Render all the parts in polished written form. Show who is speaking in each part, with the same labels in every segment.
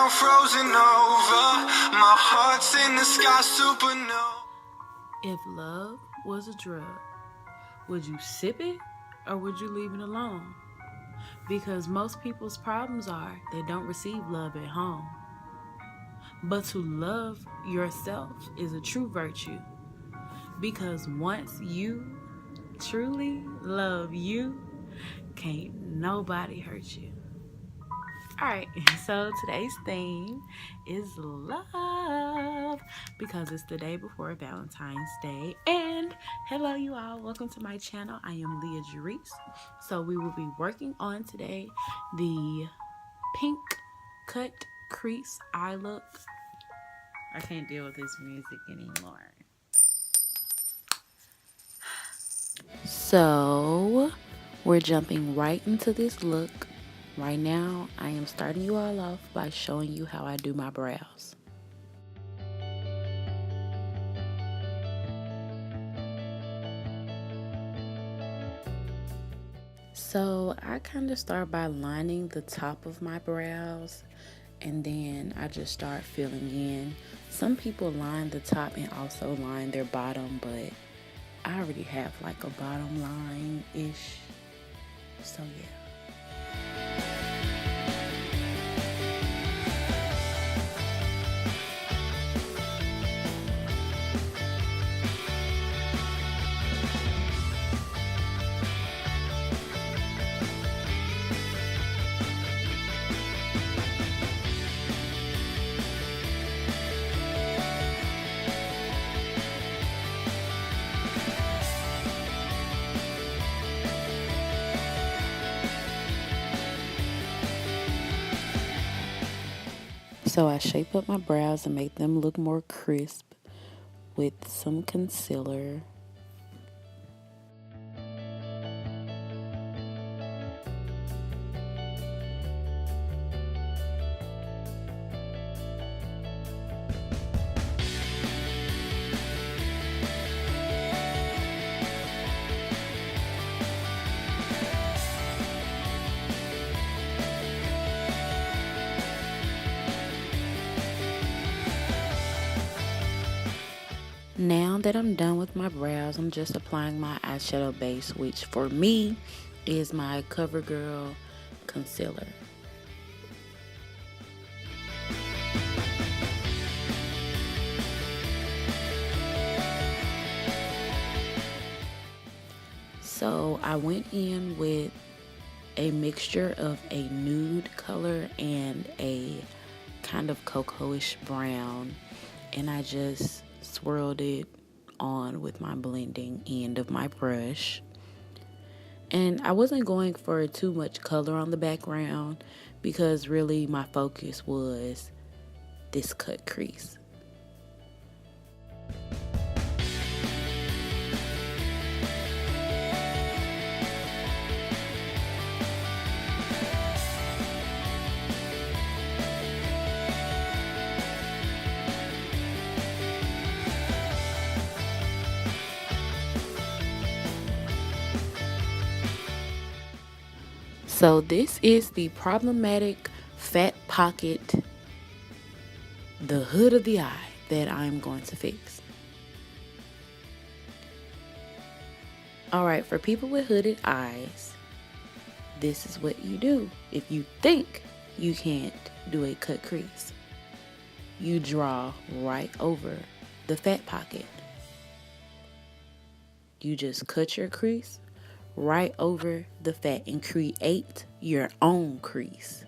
Speaker 1: we're frozen over. My heart's in the sky, supernova.
Speaker 2: If love was a drug, would you sip it or would you leave it alone? Because most people's problems are they don't receive love at home. But to love yourself is a true virtue. Because once you truly love you, can't nobody hurt you. Alright, so today's theme is love because it's the day before Valentine's Day. And hello you all, welcome to my channel. I am Leah Jerice. So we will be working on today the pink cut crease eye look. I can't deal with this music anymore. So we're jumping right into this look. Right now, I am starting you all off by showing you how I do my brows. So I kind of start by lining the top of my brows, and then I just start filling in. Some people line the top and also line their bottom, but I already have like a bottom line-ish, so yeah. So I shape up my brows and make them look more crisp with some concealer. Now that I'm done with my brows, I'm just applying my eyeshadow base, which for me is my CoverGirl concealer. So I went in with a mixture of a nude color and a kind of cocoa-ish brown, and I just swirled it on with my blending end of my brush. And I wasn't going for too much color on the background because really my focus was this cut crease. So this is the problematic fat pocket, the hood of the eye that I'm going to fix. Alright, for people with hooded eyes, this is what you do. If you think you can't do a cut crease, you draw right over the fat pocket. You just cut your crease right over the fat and create your own crease.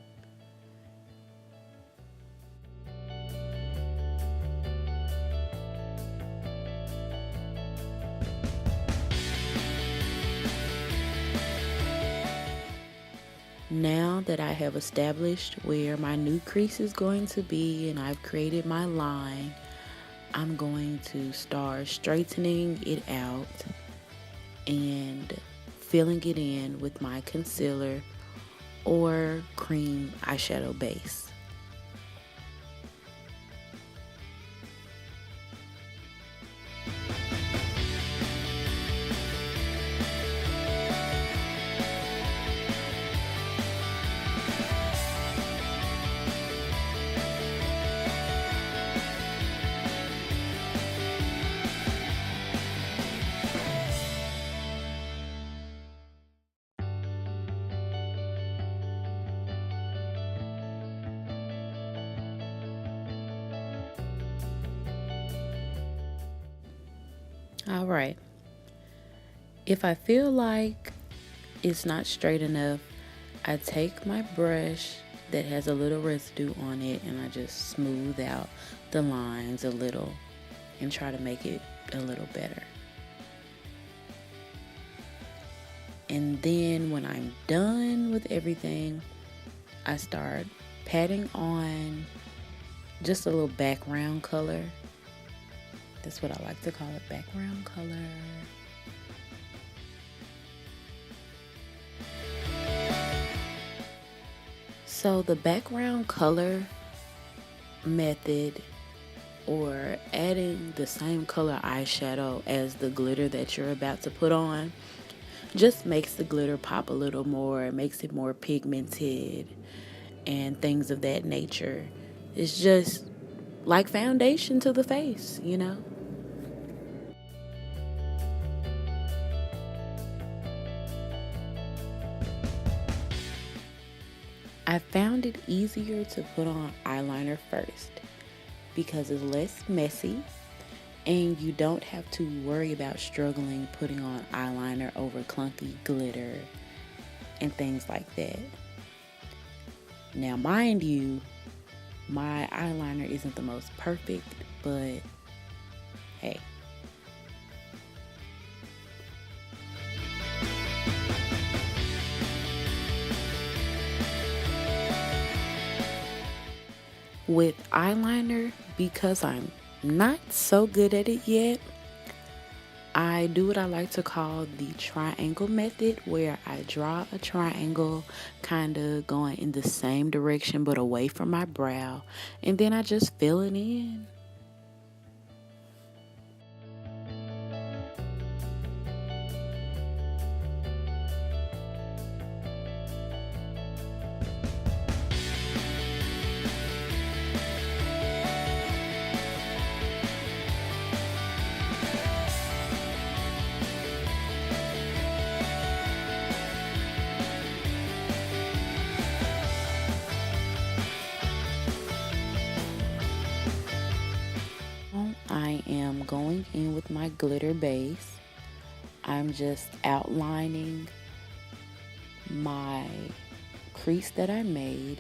Speaker 2: Now that I have established where my new crease is going to be and I've created my line, I'm going to start straightening it out and filling it in with my concealer or cream eyeshadow base. All right. If I feel like it's not straight enough, I take my brush that has a little residue on it and I just smooth out the lines a little and try to make it a little better. And then when I'm done with everything, I start patting on just a little background color. That's what I like to call it, background color. So the background color method, or adding the same color eyeshadow as the glitter that you're about to put on, just makes the glitter pop a little more. It makes it more pigmented and things of that nature. It's just like foundation to the face, you know? I found it easier to put on eyeliner first because it's less messy and you don't have to worry about struggling putting on eyeliner over clunky glitter and things like that. Now, mind you, my eyeliner isn't the most perfect, but hey. With eyeliner, because I'm not so good at it yet, I do what I like to call the triangle method, where I draw a triangle kind of going in the same direction but away from my brow, and then I just fill it in. I am going in with my glitter base. I'm just outlining my crease that I made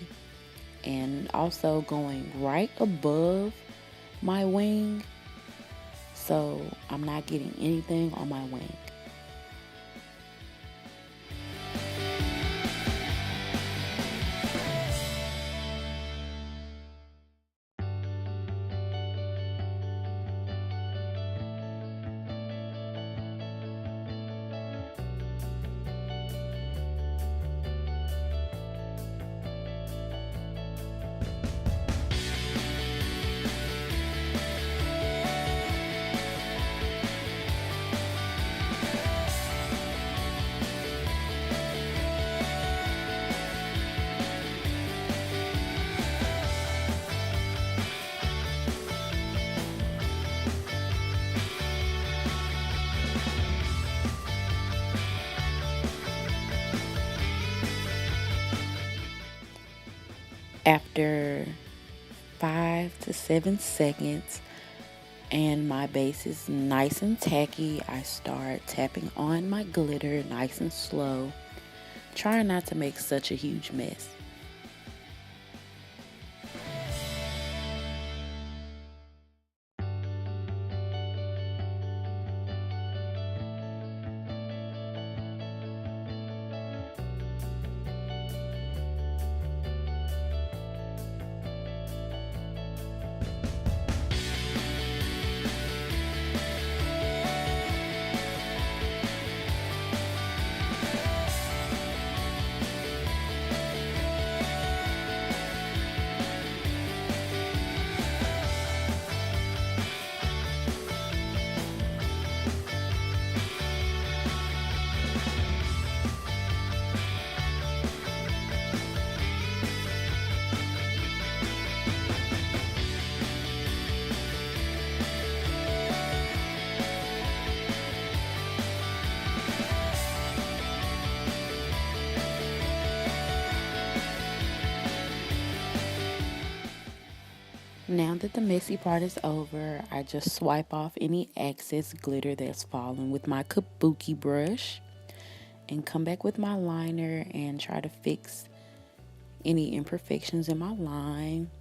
Speaker 2: and also going right above my wing, so I'm not getting anything on my wing. After 5 to 7 seconds and my base is nice and tacky, I start tapping on my glitter nice and slow, trying not to make such a huge mess. Now that the messy part is over, I just swipe off any excess glitter that's fallen with my kabuki brush and come back with my liner and try to fix any imperfections in my line.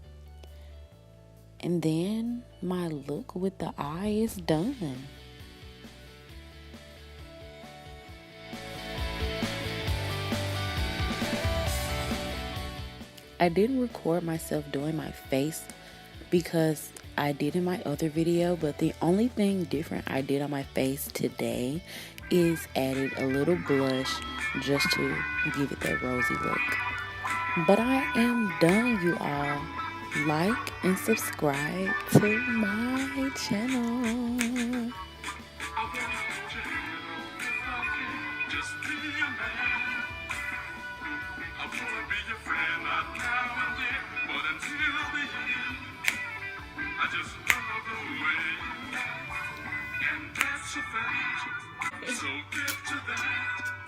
Speaker 2: And then my look with the eye is done. I didn't record myself doing my face because I did in my other video, but the only thing different I did on my face today is added a little blush just to give it that rosy look. But I am done, you all. Like and subscribe to my channel.
Speaker 1: Just be a man. I wanna be your friend, not now and then, but until the end. I just love the way you act, and that's a fact. So get to that.